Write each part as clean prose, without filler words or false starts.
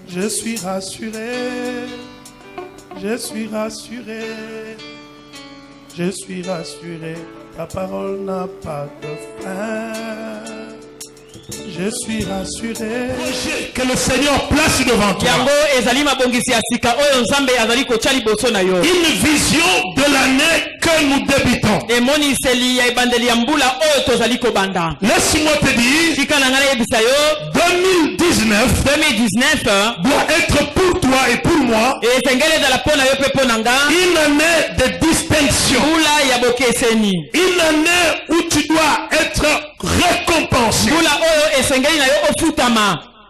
Je suis rassuré. Je suis rassuré. Je suis rassuré. Ta parole n'a pas de fin. Je suis rassuré. Que le Seigneur place devant toi une vision de l'année que nous débutons. Laisse-moi te dire, 2019 doit être pour toi et pour moi une année de distinction. Une année où tu dois être récompensé.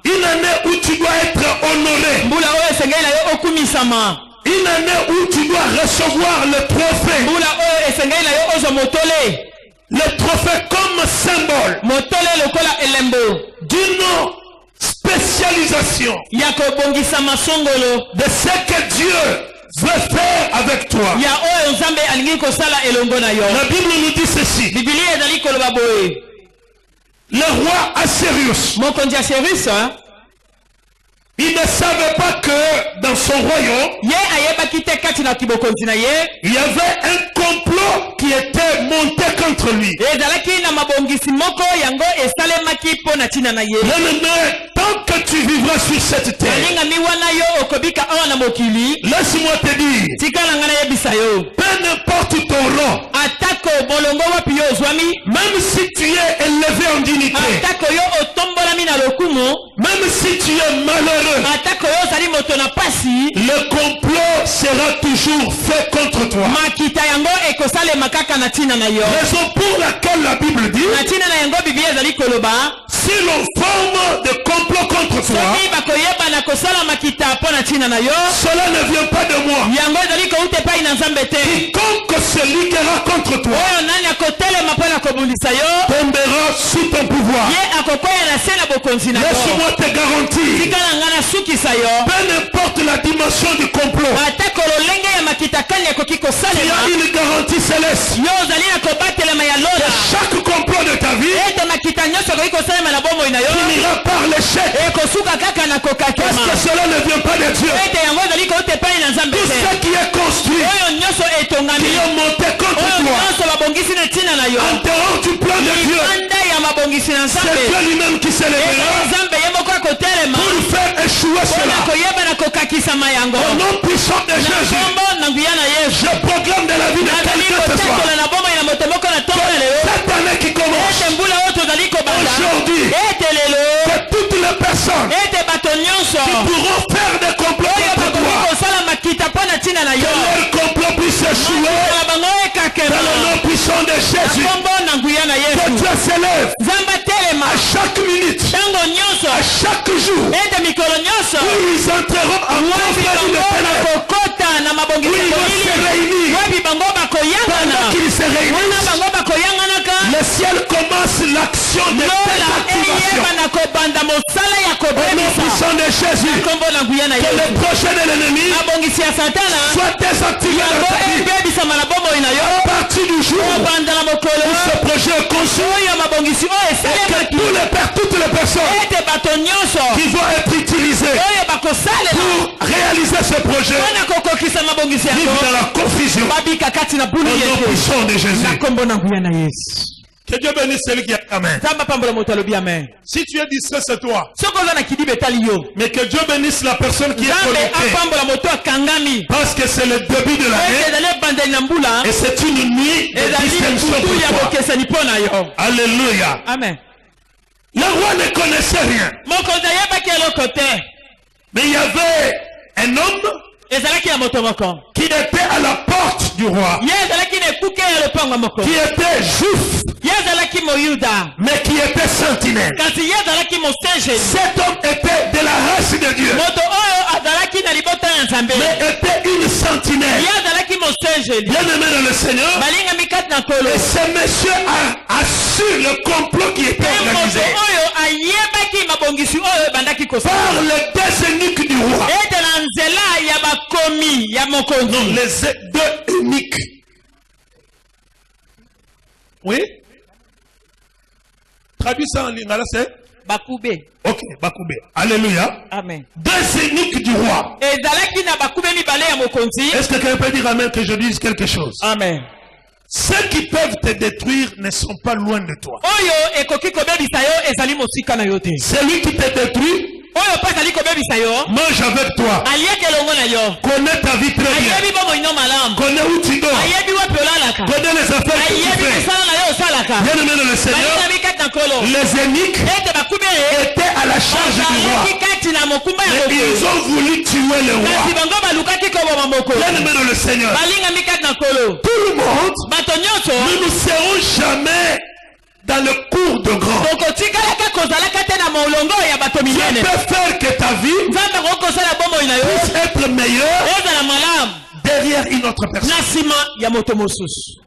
Une année où tu dois être honoré. Une année où tu dois recevoir le trophée. Le trophée comme symbole d'une spécialisation de ce que Dieu veut faire avec toi. La Bible nous dit ceci. Le roi Assyrius, il ne savait pas que dans son royaume, il y avait un complot qui était monté contre lui. Tant que tu vivras sur cette terre, laisse-moi te dire, peu n'importe ton rang, même si tu es élevé en dignité, même si tu es malheureux, le complot sera toujours fait contre toi. Raison pour laquelle la Bible dit, si l'on forme de complot contre toi, cela ne vient pas de moi. Quiconque se liguera contre toi tombera sous ton pouvoir. Laisse-moi te garantir, peu importe la dimension du complot, il y a une garantie céleste. Chaque complot de ta vie finira par l'échec, parce que cela ne vient pas de Dieu. Tout ce qui est construit, qui est monté contre toi, enterrant du plan de Dieu, c'est Dieu lui-même qui s'élèvera pour faire échouer cela. Au nom puissant de Jésus, je proclame de la vie de quelqu'un ce soir, cette année qui commence aujourd'hui, que toutes les personnes qui pourront faire des complots contre toi, que leur complot puisse échouer dans le nom puissant de Jésus. Que Dieu s'élève à chaque minute, à chaque jour, où ils entreront en conflit de ténèbres, où ils vont se réunir. Pendant qu'ils se réunissent, le ciel commence l'action de désactivation. Au nom puissant de Jésus, que le projet de l'ennemi soit désactivé dans ta vie. À partir du jour où ce projet est conçu, et que toutes les personnes qui vont être utilisées pour réaliser ce projet vivent dans la confusion. Au nom puissant de Jésus. Que Dieu bénisse celui qui a Amen. Si tu es distrait, c'est toi. Mais que Dieu bénisse la personne qui est connectée. Parce que c'est le début de l'année. Et c'est une nuit de distinction pour toi. Alléluia. Amen. Le roi ne connaissait rien. Mais il y avait un homme qui était à la porte du roi, qui était juif, mais qui était sentinelle. Cet homme était de la race de Dieu, mais était une sentinelle. Bien aimé dans le Seigneur, et ce monsieur a su le complot qui était organisé par les deux eunuques du roi. Non, les deux eunuques. Oui. Traduis ça en lingala, c'est bakube. Ok, bakube. Alléluia. Amen. Deux eunuques du roi. Ezalaki na bakube mibale ya mokonzi. Est-ce que quelqu'un peut dire amen que je dise quelque chose? Amen. Ceux qui peuvent te détruire ne sont pas loin de toi. Oyo ekoki kobebisa yo ezali mosika na yo te. Celui qui te détruit Oyo pa ezali kobebisa yo. mange avec toi. Alieke longo na yo. Connais ta vie très bien. Ayebi bomo ino malamu. Connais où tu dors. Ayebi wapi olalaka. Connais les affaires que tu Ayebi fais. misala na yo osalaka. Bien aimé dans le Seigneur, Balina mikati na nkolo. les eunuques Ete bakube étaient à la charge du roi. bazalaki kati na mokumba ya Mais ils mokonzi. ont voulu tuer le Kasi roi. bango balukaki koboma mokonzi. Bien aimé dans le Seigneur, Balinga mikati na nkolo. tout le monde, Bato nyonso. nous ne serons jamais dans le cours de grand. Tokotikalaka kozalaka te na molongo ya bato Dieu minene. peut faire que ta vie Nzambe akokosala bomoi na yo. puisse être meilleure Ezala malamu. derrière une autre personne. Na nsima ya moto mosusu.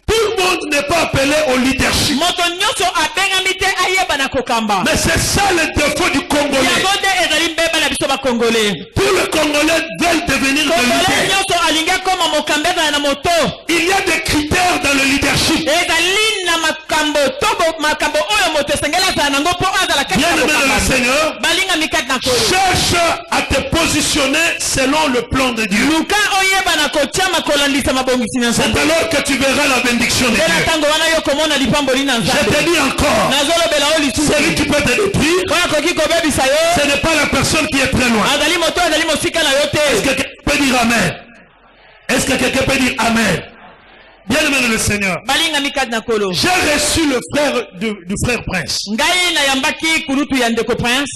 Tout le monde n'est pas appelé au leadership. Moto nyonso abengami te ayeba na kokamba. Mais c'est ça le défaut du Congolais. Yango nde ezali mbeba na biso bakongole. Tous les Congolais veulent devenir des Kongole leaders. nyonso alingi akoma mokambeza na moto. Il y a des critères dans le leadership. Ezali na makambo oyo moto esengeli azala nango mpo azala kati Bien na aimé dans le kokamba. Seigneur, Balinga mikati na kolo. cherche à te positionner selon le plan de Dieu. Luka oyeba na kotiama kolandisa mabongisi na C'est Nzambe. alors que tu verras la bénédiction de Nde na Dieu. ntango wana yo komona lipamboli na Je Nzambe. te dis encore, Nazolobela yo lisusu. celui qui peut te détruire, Oyo akoki kobebisa yo. ce n'est pas la personne qui est très loin. Azali moto azali mosika na yo Est-ce te. que quelqu'un peut dire Amen? Est-ce que quelqu'un peut dire Amen? Bien aimé dans le Seigneur, Balinga mikati na kolo. j'ai reçu le frère du frère Prince Ngai na yambaki kurutu ya ndeko Prince.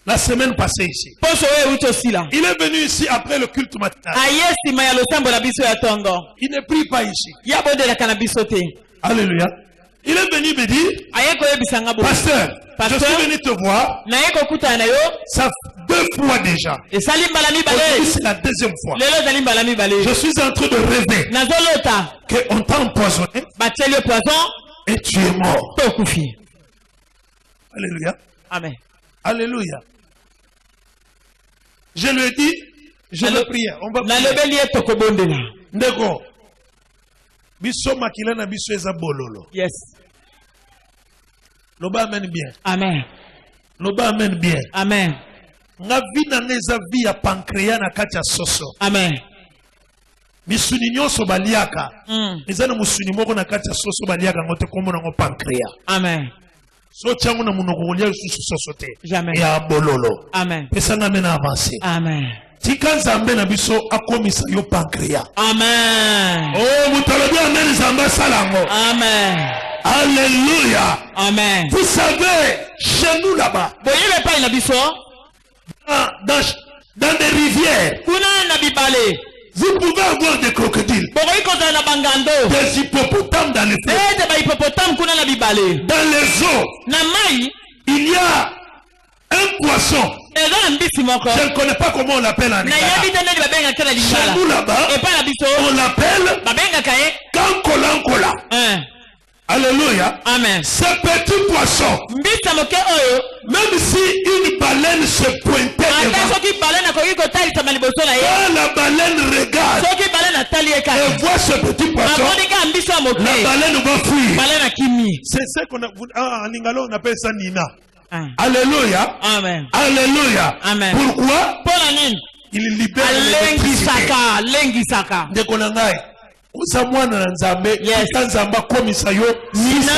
la semaine passée ici. Poso oyo euti osila. Il est venu ici après le culte matinal. Aye nsima ya losambo na biso ya tongo. Il ne prie pas ici. Ya bondelaka na biso te. Alléluia. Il est venu me dire, Aye koyebisanga boye. pasteur, je Pasteur, suis venu te voir, naye kokutana na yo. ça fait 2 fois déjà. Esali mbala Aujourd'hui, mibale. c'est la deuxième fois. Lelo ezali mbala mibale. Je suis en train de rêver Nazolota. qu'on t'a empoisonné Batieli yo poison. et tu es mort. To okufi. Alléluia. Amen. Alléluia. Je lui ai dit, je vais prier. On va prier. Nalobeli ye tokobondela. Ndeko. Biso makila na biso eza bololo. Yes. Loba amen bien. Amen. Loba amen bien. Amen. Nga vi na nga eza vi ya pancréas na kati ya soso. Amen. Misuni nyonso baliaka. Eza na musuni moko na kati ya soso baliaka ngo te kombo nango pancréas. Amen. So tiango na munoko kolia susu soso te. Jamais. Ya bololo. Amen. Pesa nga mena avancer. Amen. Tika Nzambe na biso akomisa yo pancréas. Amen. Oh, mutalobi amen Nzambe salango. Amen. Alléluia. Amen. Vous savez, chez nous là-bas, Boyebe pa na biso. dans des rivières, Kuna na bibale. vous pouvez avoir des crocodiles, Bokoyi kozala na bangando. des hippopotames dans les fleuves. Ete ba hippopotame kuna na bibale. Dans les eaux, Na mai il y a un poisson. eza na mbisi moko. Je ne connais pas comment on l'appelle en Na yebi Lingala. te ndeni babengaka na Chez lingala. nous là-bas, Epa na biso. on l'appelle Babengaka ye. Kankolankola. Alléluia. Amen. Ce petit poisson, Mbisa moke oyo. même si une baleine se pointait Ata devant, soki baleine akoki kotalisama liboso na ye. quand la baleine regarde Soki baleine atali ye et kaka. voit ce petit poisson, Amoni kaka mbisi ya la moke. baleine va fuir. Baleine akimi. C'est ce qu'on a, en lingala on appelle ça Nina. Ah. Alléluia. Amen. Alléluia. Amen. Pourquoi? Mpona nini? Il libère l'électricité. Alengisaka. Ndeko na ngai. Uza mwana na Nzambe. Yes. Tika Nzamba komisa yo. Nina.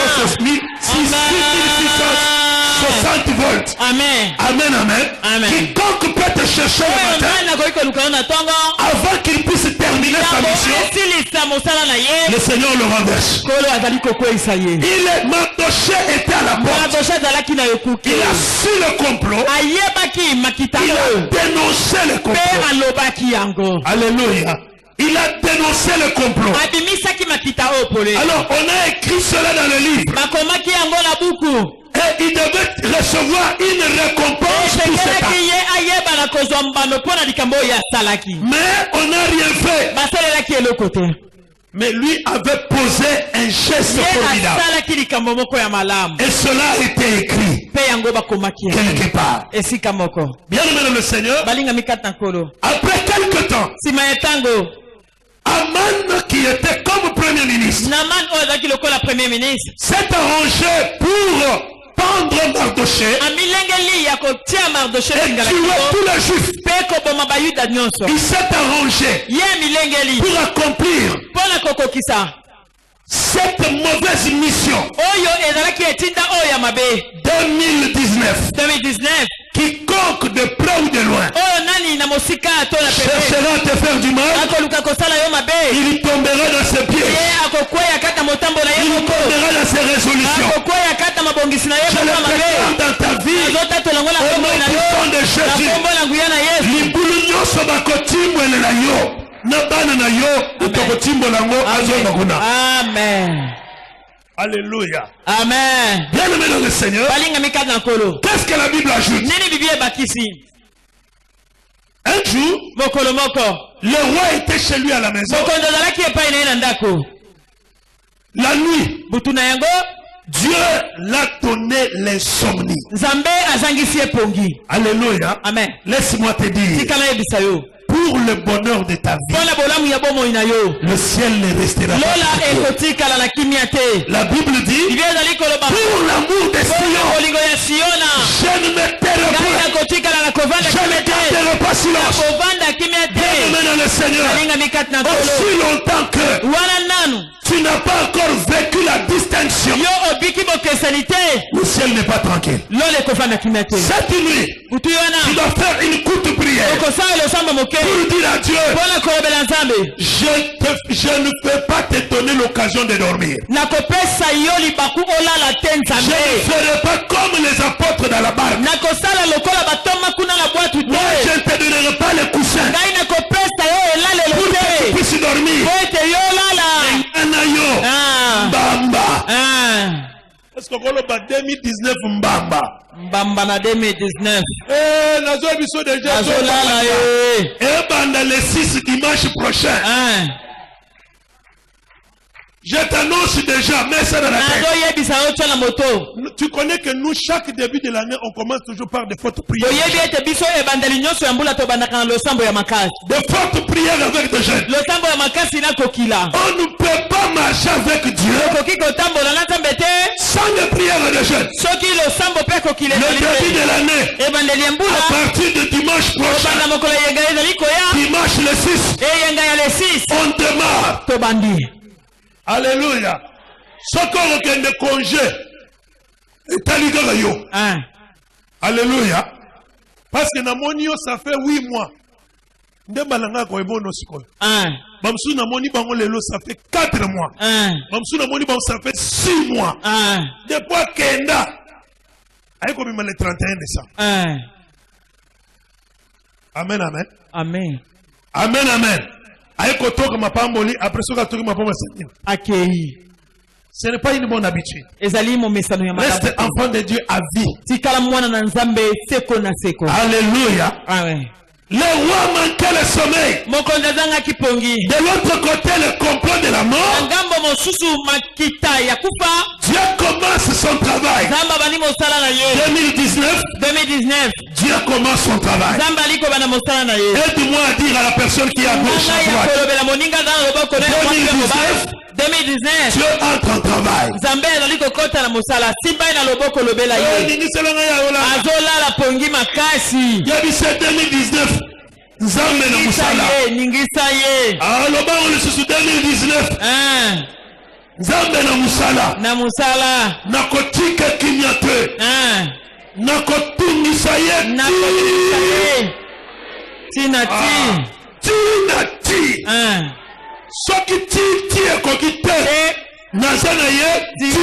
6660 volts. Amen. Amen, amen. Amen. Quiconque peut te chercher le Oyo matin, ngai nakoki koluka yo na ntongo. avant qu'il puisse terminer sa Ntango mission, esilisa mosala na ye. le Seigneur le renverse. Kolo azali kokweyisa ye. Mardoché était à la porte. Mardoché azalaki na yokuki. Il a su le complot. Ayebaki makita Il a oyo. dénoncé le Mpe complot. alobaki yango. Alléluia. Il a dénoncé le complot. Abimisaki makita oyo pole. Alors, on a écrit cela dans le livre. Bakomaki yango na buku. Et il devait recevoir une récompense pour cet Esekelaki acte. ye ayeba na kozwa mbano mpo na likambo oyo asalaki. Mais on n'a rien fait. Basalelaki eloko te. Mais lui avait posé un geste Ye formidable. asalaki likambo moko ya malamu. Et cela a été écrit Mpe yango bakomaki yango. quelque part. Esika moko. Bien aimé dans le Seigneur, Balingami kati na nkolo. après quelque temps, Nsima ya ntango. Aman, qui était comme premier ministre, Naman oyo azalaki lokola premier ministre. s'est arrangé pour pendre Mardoché et tuer tous les Juifs. Il s'est arrangé pour accomplir cette mauvaise mission. 2019. Quiconque de près ou de loin cherchera à te faire du mal, il tombera dans ses pieds. Il tombera dans ses résolutions. Je le prépare dans ta vie. Au nom puissant de Jésus. Libulu nyonso bakotimbwele na yo. Na bana na yo. Utokotimbola ngo azonokuna. Amen. Alléluia. Amen. Bien aimé dans le Seigneur. Qu'est-ce que la Bible ajoute? Un jour, le roi était chez lui à la maison. La nuit, Dieu l'a donné l'insomnie. Alléluia. Amen. Laisse-moi te dire. Pour le bonheur de ta vie, le ciel ne restera pas. La Bible dit, pour l'amour de Sion, je ne me tairai pas. Je ne garderai pas silence. Bien-aimé dans le Seigneur, aussi longtemps que tu n'as pas encore vécu la distinction, le ciel n'est pas tranquille. Cette nuit, tu dois faire une courte prière pour dire à Dieu, je ne peux pas te donner l'occasion de dormir. Je ne ferai pas comme les apôtres dans la barque. Moi, je ne te donnerai pas le coussin pour que tu puisses dormir. Mbamba. Est-ce que vous avez 2019 Mbamba? Mbamba na 2019. Nazo biso déjà. Et pendant le 6 dimanche prochain. Je t'annonce déjà, mais ça dans la tête. Tu connais que nous, chaque début de l'année, on commence toujours par des fortes prières. Des fortes prières avec des jeunes. On ne peut pas marcher avec Dieu sans les prières de jeunes. Le début de l'année, à partir de dimanche prochain, dimanche le 6, on démarre. Alléluia. Ce qu'on a de congé est allé yo. Alléluia. Parce que Namonio, ça fait 8 mois. Ndebalanga ko ebono sikoyo. Bamsu namoni bango lelo ça fait 4 mois. Bamsu namoni bango ça fait 6 mois. Depuis Kenda. Aïko bima le 31 décembre. Amen, amen. Amen. Amen, amen. Aïko toka mapamboli après ça toka mapamba Seigneur. Accueilli. Ce n'est pas une bonne habitude. Reste enfant de Dieu à vie. Alléluia. Amen. Le roi manquait le sommeil. De l'autre côté, le complot de la mort. Dieu commence son travail. 2019. Dieu commence son travail. Aide-moi à dire à la personne qui est à gauche, à droite. 2019, Dieu entre en travail. C'est 2019. Nzambe na musala. Aloba on se 2019. Nzambe na musala. Nakotika kinyate. Nakotungisa ye. Tinati. Soki ti ekokite. Nazana ye. Tinati.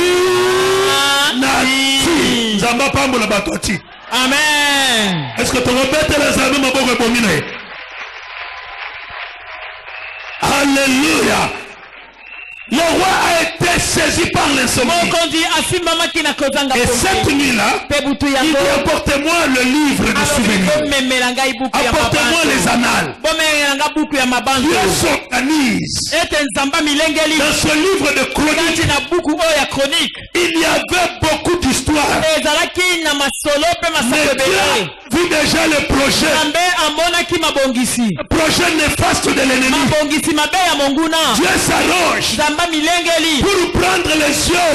Nzamba pambola batoti. Amen. Est-ce que tu répètes les amis ma bonne réponse? Alléluia. Le roi a été saisi par l'insomnie. Et cette nuit-là, il dit apportez-moi le livre de souvenirs. Apportez-moi les annales. Dieu s'organise. Dans ce livre de chroniques, il y avait beaucoup d'histoires. histoire. Mais Dieu a vu déjà le projet. Projet néfaste de l'ennemi. Dieu s'arrange pour prendre les yeux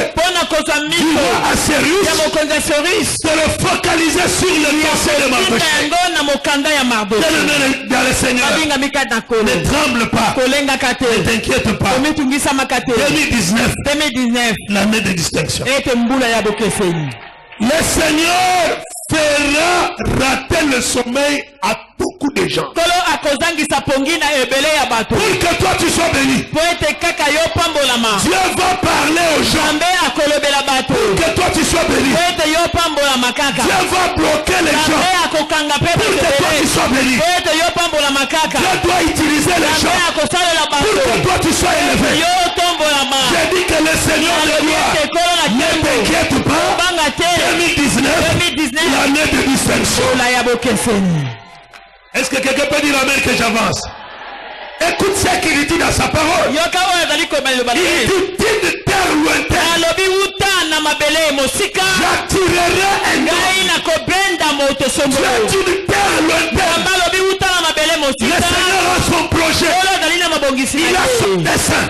du roi Assuérus pour le focaliser sur le passé de Mardochée. Dans le Seigneur, ne tremble pas, ne t'inquiète pas. 2019, l'année de distinction. Le Seigneur fera rater le sommeil à beaucoup de gens. Pour que toi tu sois béni. Dieu va parler aux gens. Pour que toi tu sois béni. Dieu va bloquer les gens. Pour que toi tu sois béni. Dieu doit utiliser les gens. Pour que toi tu sois élevé. J'ai dit que le Seigneur de gloire ne t'inquiète pas. 2019, l'année de distinction. Est-ce que quelqu'un peut dire amen que j'avance? Écoute ce qu'il dit dans sa parole. Il dit d'une terre lointaine. J'attirerai un homme. D'une terre lointaine. Le Seigneur a son projet. Il a son dessein.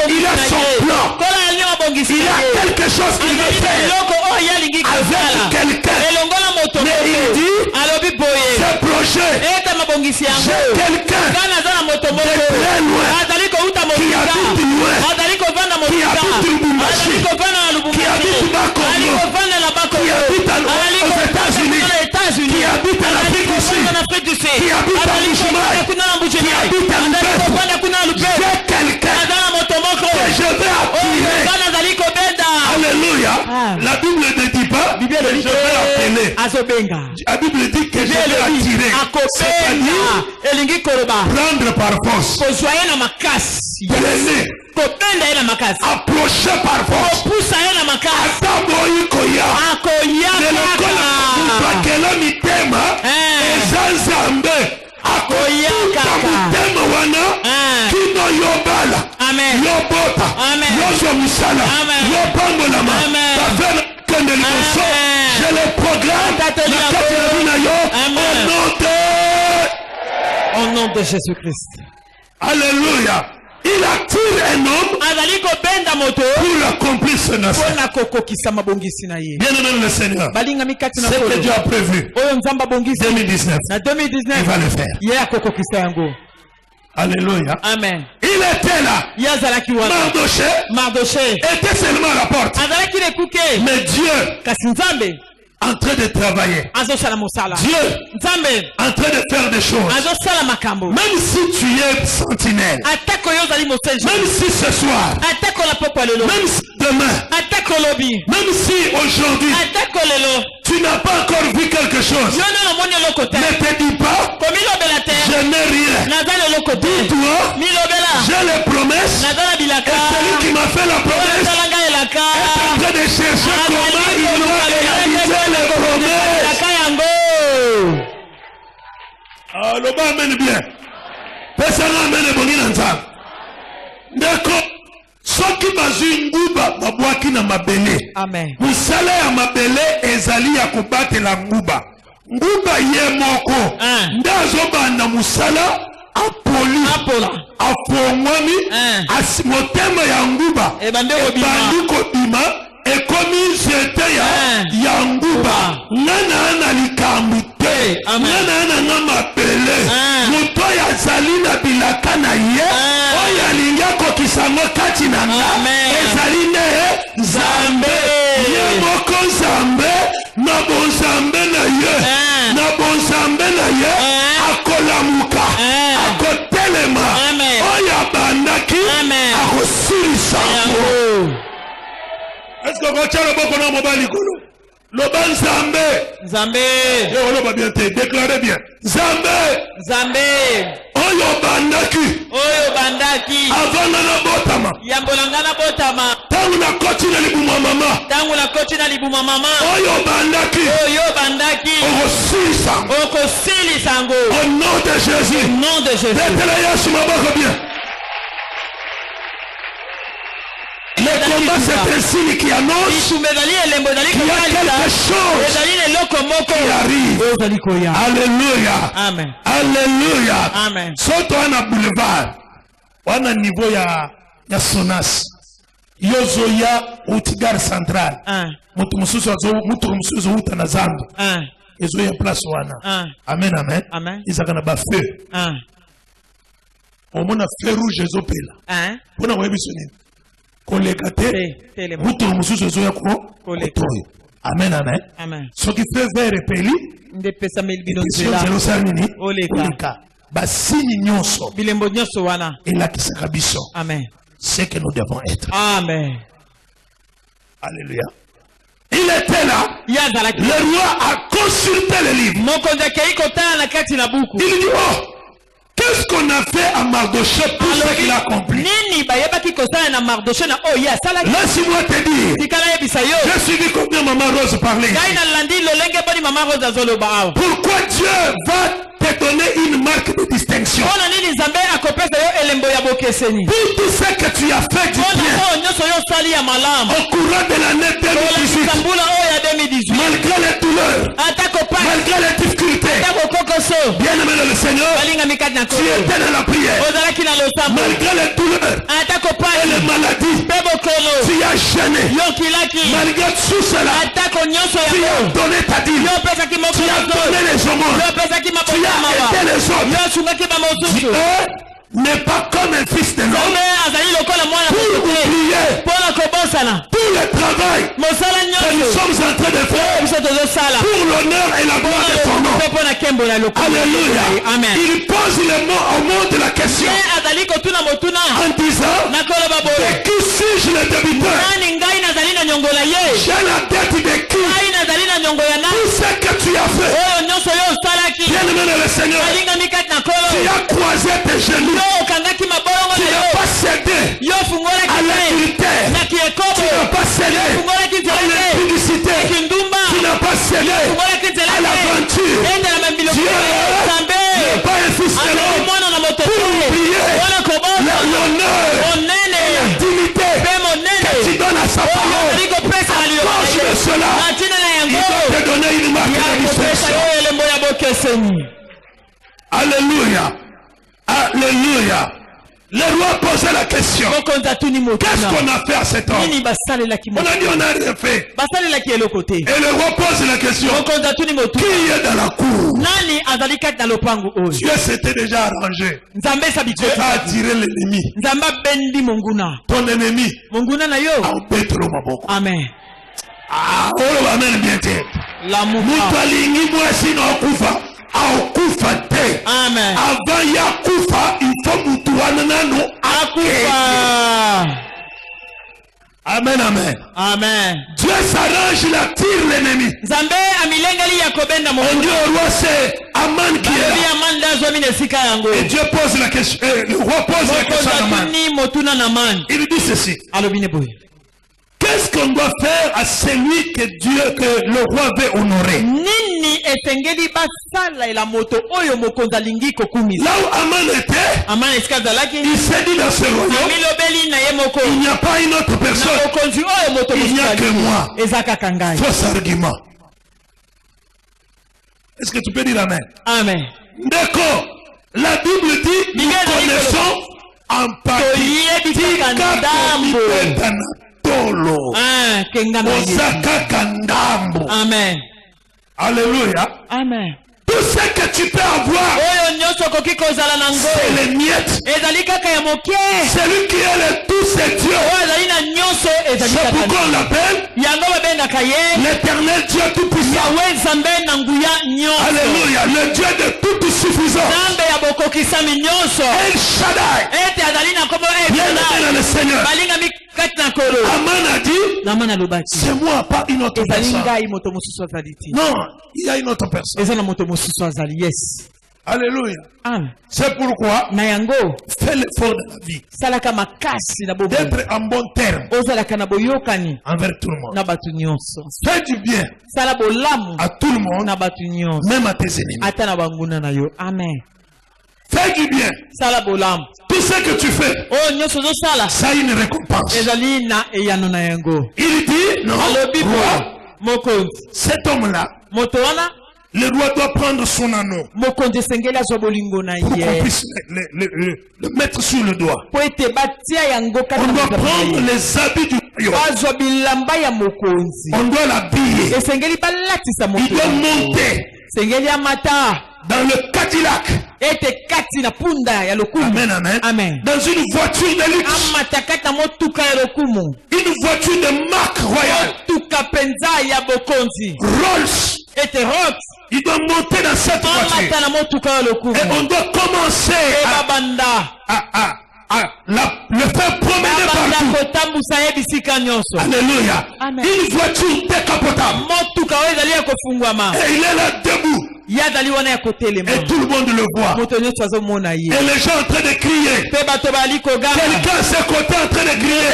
Il a son plan. Il a quelque chose qu'il veut faire avec quelqu'un. Mais il dit, ce projet, j'ai quelqu'un de très loin, qui habite loin, qui habite Lubumbashi, qui habite Bakongo, qui habite aux États-Unis, qui habite en Afrique du Sud, qui habite à Mouchoumaï, qui habite à Lubumbashi. J'ai quelqu'un que je vais attirer. Alléluia. La Bible ne dit pas que je vais appeler. La Bible dit que je vais attirer. C'est-à-dire prendre par force. Planer. Approcher par force. Ataboyikoya. Nelokona mitema. Ezanzambe. Akoyaka mutema wana. Kino yobala. Yobota. Yozo musala. Yopangolama. Tafela kendelimoso. Je le programme. Au nom de Jésus-Christ. Alléluia. Il attire un homme pour accomplir ce nation. Bien aimé le Seigneur, ce que Dieu a prévu 2019, il va le faire. Alléluia. Amen. Il était là. Mardochée était seulement à la porte. Mais Dieu en train de travailler. Dieu en train de faire des choses. Même si tu es sentinelle, même si ce soir, même si demain, même si aujourd'hui tu n'as pas encore vu quelque chose, ne te dis pas je n'ai rien. Dis-toi j'ai les promesses et celui qui m'a fait la promesse est en train de chercher comment il va réaliser les promesses. Le bas amène bien. Personne amène bon inanza. D'accord. Soki bazui nguba babwaki na mabele. Amen. Musala ya mabele ezali ya kobatela nguba. Nguba ye moko. Ndazo banda musala apola. Afongwami motema ya nguba. Ebandi kobima ekomi zete ya nguba. Nana ana likambu te. Nana ana na mabele. Muto ya zali na bilaka na ye. Oya linga kokisango kati na nga. Ezali ne Nzambe. Ye moko Nzambe. Na bonzambe na ye. Na bonzambe na ye. Akolamuka. Akotelema. Oya bandaki. Akosilisa. Est-ce que vous avez beaucoup de mobile? Le ban Zambé. On va bien te déclarer bien. Zambé. Oyo bandaki. Avant na botama. Tangu na koti na libuma mama. Oyo bandaki. Okosilisango. Au nom de Jésus. Déclarez Yesu maboko bien. Le combat, c'est un signe qui annonce qu'il y a quelque chose qui arrive. Alléluia. Amen. Alléluia. Amen. Soto wana boulevard. Wana niveau ya Sonas. Yozoya Outigare Central. Mutu mususu uta na Zambo. Yozoya place wana. Amen, amen. Isaka na ba feu. Omona feu rouge ezopela. Pona webiso nini? Koleka te. Mutu mususu yozoya ko toyo. Amen, amen. Ce qui fait vert et peli. Ndepesa melbino nzela. Oleka. Basini nyonso. Bilembo nyonso wana. Elakisaka biso. Amen. C'est que nous devons être. Amen. Alléluia. Il était là. Le roi a consulté le livre. Il dit, oh, qu'est-ce qu'on a fait à Mardoché pour ce qu'il a accompli? Laisse-moi te dire. Je suis vu combien Maman Rose parlait. Pourquoi Dieu va te donner une marque de distinction? Pour tout ce que tu as fait du bien au courant de l'année 2018, malgré les douleurs, malgré les difficultés, bien aimé le Seigneur, tu étais dans la prière, malgré les douleurs et les maladies, tu as jeûné, malgré tout cela, tu as donné ta dîme, tu as donné les aumônes, tu as aidé les autres. Dieu n'est pas comme un fils de l'homme pour oublier tout le travail que nous sommes en train de faire pour l'honneur et la gloire de son nom. Alléluia. Il pose le mot au monde de la question en disant, de qui suis-je le débiteur? J'ai la tête de qui? Tout ce que tu as fait, bien aimé le Seigneur, tu as croisé tes genoux, tu n'as pas cédé à l'adultère, tu n'as pas cédé à l'impudicité, tu n'as pas cédé à l'aventure. Dieu n'est pas un fils de l'homme pour oublier l'honneur et la dignité que tu donnes à sa parole. À cause de cela, il va te donner une marque de distinction. Alléluia. Alléluia. Le roi posait la question. Qu'est-ce qu'on a fait à cet homme? On a dit on n'a rien fait. Et le roi pose la question. Qui est dans la cour? Dieu s'était déjà arrangé. Dieu a attiré l'ennemi. Ton ennemi. Amen. Ah, oh, amen bien tête. Amen. Avant Yakufa, il faut Mutuanano Akufa. Amen, amen. Amen. Dieu s'arrange, il attire l'ennemi. On dit au roi, c'est Aman qui est là. Et Dieu pose la question, le roi pose la question à Aman. Il dit ceci. Qu'est-ce qu'on doit faire à celui que le roi veut honorer? Là où Aman était, il s'est dit dans ce royaume, il n'y a pas une autre personne, il n'y a que moi. Faux argument. Est-ce que tu peux dire Amen? Amen. D'accord. La Bible dit, nous connaissons en partie Amen. Alléluia. Amen. Tout ce que tu peux avoir, c'est les miettes. Celui qui est le tout, c'est Dieu. C'est pourquoi on l'appelle l'éternel Dieu tout-puissant. Alléluia. Le Dieu de toute suffisance. El Shaddai. Bien aimé le Seigneur. Aman a dit, c'est moi, pas une autre personne. Non, il y a une autre personne. Alléluia. C'est pourquoi fais l'effort de la vie d'être en bon terme envers tout le monde. Fais du bien à tout le monde, même à tes ennemis. Amen. Fais du bien. Tout ce que tu fais, ça a une récompense. Il dit, non, roi, cet homme-là, le roi doit prendre son anneau pour qu'on puisse le mettre sur le doigt. On doit prendre les habits du royaume. On doit l'habiller. Il doit monter dans le Cadillac. Amen, amen. Amen. Dans une voiture de luxe. Une voiture de marque royale. Rolls. Il doit monter dans cette voiture. Et on doit commencer à le faire promener partout. Alléluia. Amen. Une voiture décapotable. Et il est là debout. Et tout le monde le voit. Et les gens en train de crier. Quelqu'un à ses côtés en train de crier.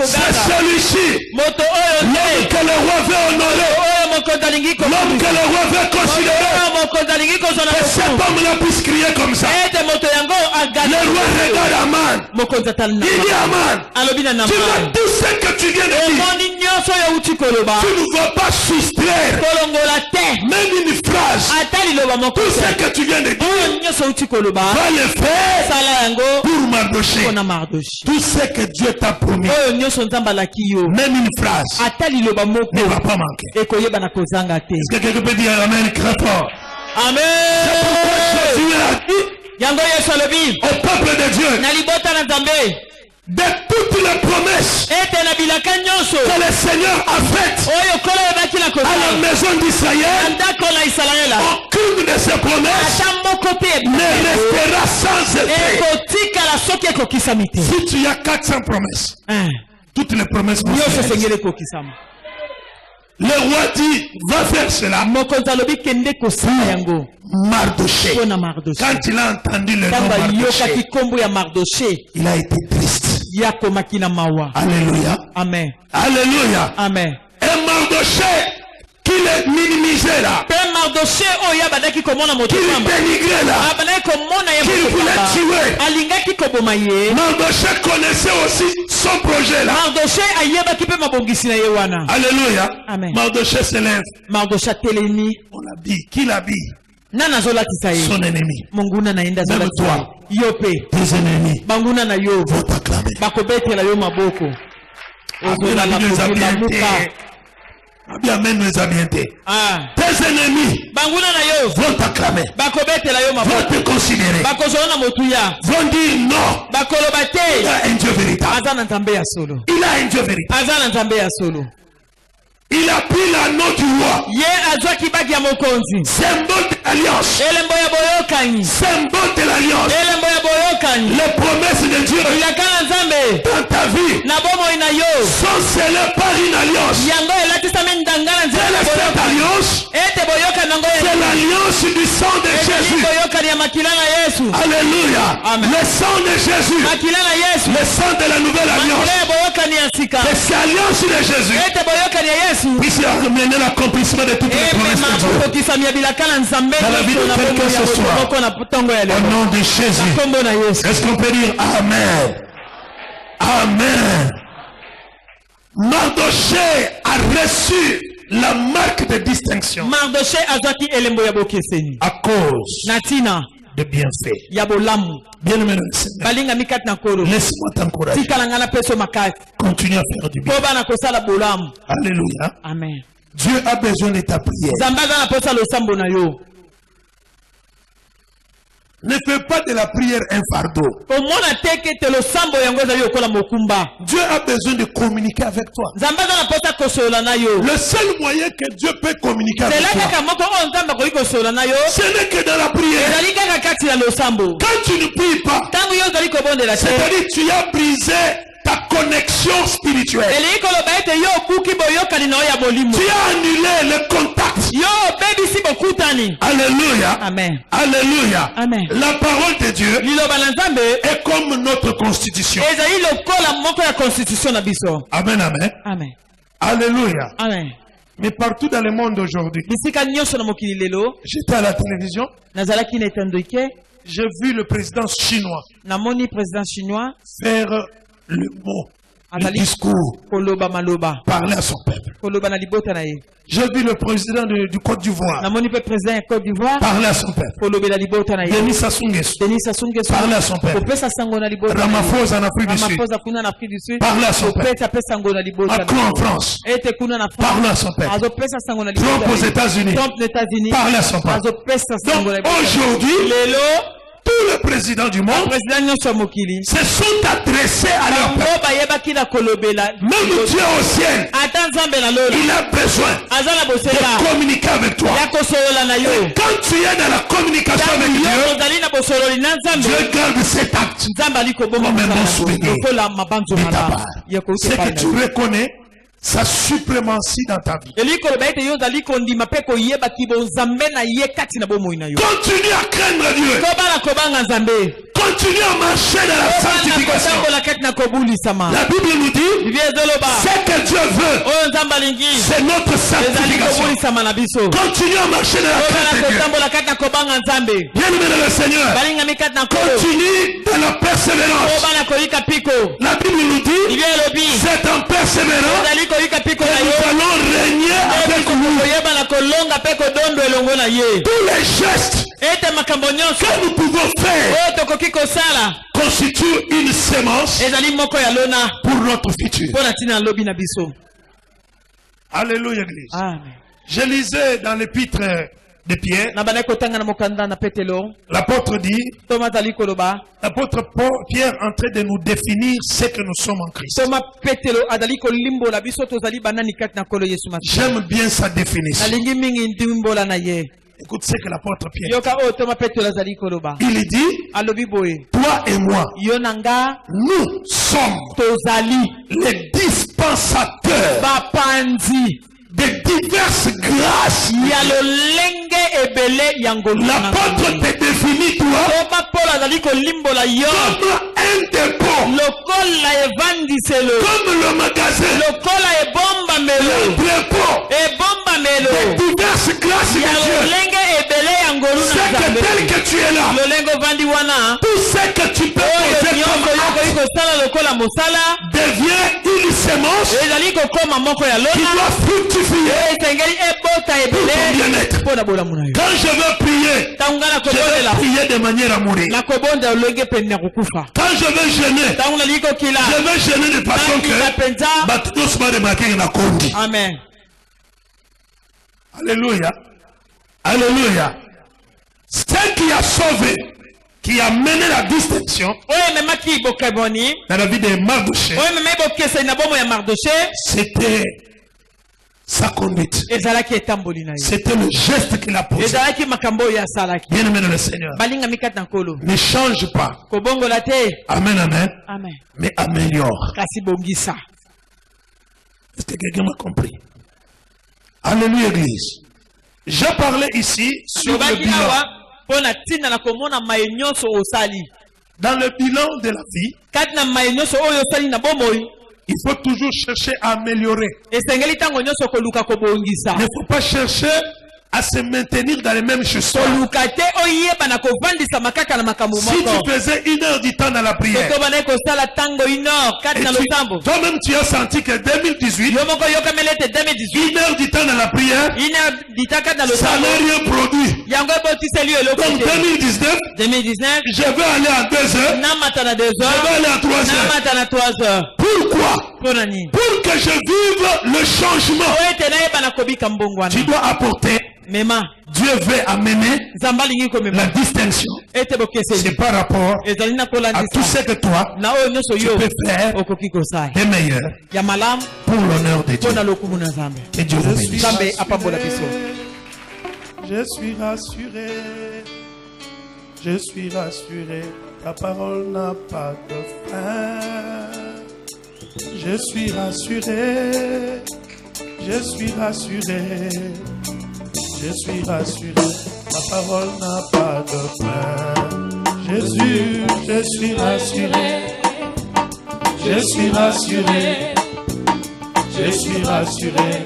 C'est celui-ci. L'homme que le roi veut honorer. L'homme que le roi veut considérer. Et cet homme-là puisse crier comme ça. Le roi regarde Aman. Il dit Aman, tu vois tout ce que tu viens de dire. Tu ne vas pas soustraire même une phrase. Tout ce que tu viens de dire, va le faire pour Mardoché. Tout ce que Dieu t'a promis, même une phrase, ne va pas manquer. Est-ce que quelqu'un peut dire Amen très fort? Amen. C'est pourquoi Jésus a dit au peuple de Dieu, de toutes les promesses que le Seigneur a faites à la maison d'Israël, aucune de ces promesses ne restera sans effet. Si tu as 400 promesses, toutes les promesses vont se réaliser. Le roi dit, va faire cela. Mardoché. Quand il a entendu le nom Mardoché, il a été triste. Alléluia. Amen. Alléluia. Amen. Et Mardoché, qui le minimisait là, qui le dénigrait là, qui le voulait tuer. Mardoché connaissait aussi son projet là. Alléluia. Amen. Mardoché s'élève. On l'habille. Qui l'habille? Son ennemi. Même toi, tes ennemis vont t'acclamer. Amen nous a bien été. Tes ennemis vont t'acclamer, vont te considérer, vont dire non. Il a un Dieu véritable. Il a un Dieu véritable. Il a pris l'anneau du roi. Symbole de l'alliance. Symbole de l'alliance. Les promesses de Dieu dans ta vie sont scellées par une alliance. Quelle est cette alliance? C'est l'alliance du sang de Jésus. Alléluia. Le sang de Jésus. Le sang de la nouvelle alliance. C'est l'alliance de Jésus. Puisse amener l'accomplissement de toutes les promesses de Dieu dans la vie de quelqu'un ce soir. Au nom de Jésus. Est-ce qu'on peut dire Amen? Amen. Mardoché a reçu la marque de distinction à cause de bienfaits. Bien-aimé dans le Seigneur, laisse-moi t'encourager. Continue à faire du bien. Alléluia. Amen. Dieu a besoin de ta prière. Ne fais pas de la prière un fardeau. Dieu a besoin de communiquer avec toi. Le seul moyen que Dieu peut communiquer avec toi, ce n'est que dans la prière. Quand tu ne pries pas, c'est-à-dire tu as brisé ta connexion spirituelle. Tu as annulé le contact. Alléluia. Amen. Alléluia. Amen. La parole de Dieu est comme notre constitution. Amen, amen. Amen. Alléluia. Amen. Mais partout dans le monde aujourd'hui, j'étais à la télévision j'ai vu le président chinois faire le mot, le discours, parler à son peuple. J'ai vu le président du Côte d'Ivoire parler à son peuple. Denis Sassou Nguesso parler à son peuple. Ramaphosa en Afrique du Sud parler à son peuple. Macron en France parler à son peuple. Trump aux États-Unis parler à son peuple. Donc aujourd'hui, tous les présidents du monde se sont adressés à leur peuple. Même Dieu au ciel, il a besoin de communiquer avec toi. Et quand tu es dans la communication avec Dieu, Dieu garde cet acte comme un bon souvenir de ta part. C'est que tu reconnais sa suprématie dans ta vie. Continue à craindre Dieu. Continue à marcher dans la sanctification. La Bible nous dit, ce que Dieu veut, c'est notre sanctification. Continue à marcher dans la crainte de Dieu. Bien-aimé dans le Seigneur, continue dans la persévérance. La Bible nous dit, c'est en persévérance que nous allons régner avec lui. Tous les gestes que nous pouvons faire constituent une sémence pour notre futur. Alléluia, Église. Amen. Je lisais dans l'épître de Pierre, l'apôtre dit, l'apôtre Pierre est en train de nous définir ce que nous sommes en Christ. J'aime bien sa définition. Écoute ce que l'apôtre Pierre dit. Il dit, toi et moi, nous sommes les dispensateurs de diverses grâces. L'apôtre te définit toi comme un dépôt, comme le magasin, l'entrepôt de diverses grâces de Dieu. C'est que tel que tu es là, tout ce que tu peux poser comme acte devient une sémence qui doit fructifier pour ton bien-être. Quand je veux prier, je veux prier de manière à mourir. Quand je veux jeûner, je veux jeûner de façon que Amen. Alléluia. Alléluia. Ce qui a sauvé, qui a mené la distinction dans la vie de Mardoché, c'était sa conduite. C'était le geste qu'il a posé. Bien aimé dans le Seigneur, ne change pas. Amen, amen. Mais améliore. Est-ce que quelqu'un m'a compris? Alléluia, Église. Je parlais ici sur le bilan. Dans le bilan de la vie, il faut toujours chercher à améliorer. Il ne faut pas chercher à se maintenir dans les mêmes choses. Si tu faisais 1 heure du temps dans la prière, toi-même tu as senti que 2018, 1 heure du temps dans la prière, ça n'a rien produit. Donc 2019, je vais aller à 2 heures, je vais aller à 3 heures. Pourquoi? Pour que je vive le changement, tu dois apporter. Dieu veut amener la distinction. C'est par rapport à tout ce que toi tu peux faire de meilleur pour l'honneur de Dieu. Et Dieu vous bénisse. Je suis rassuré. Je suis rassuré. Ta parole n'a pas de fin. Je suis rassuré. Je suis rassuré. Je suis rassuré, ta parole n'a pas de fin. Jésus, je suis rassuré. Je suis rassuré. Je suis rassuré.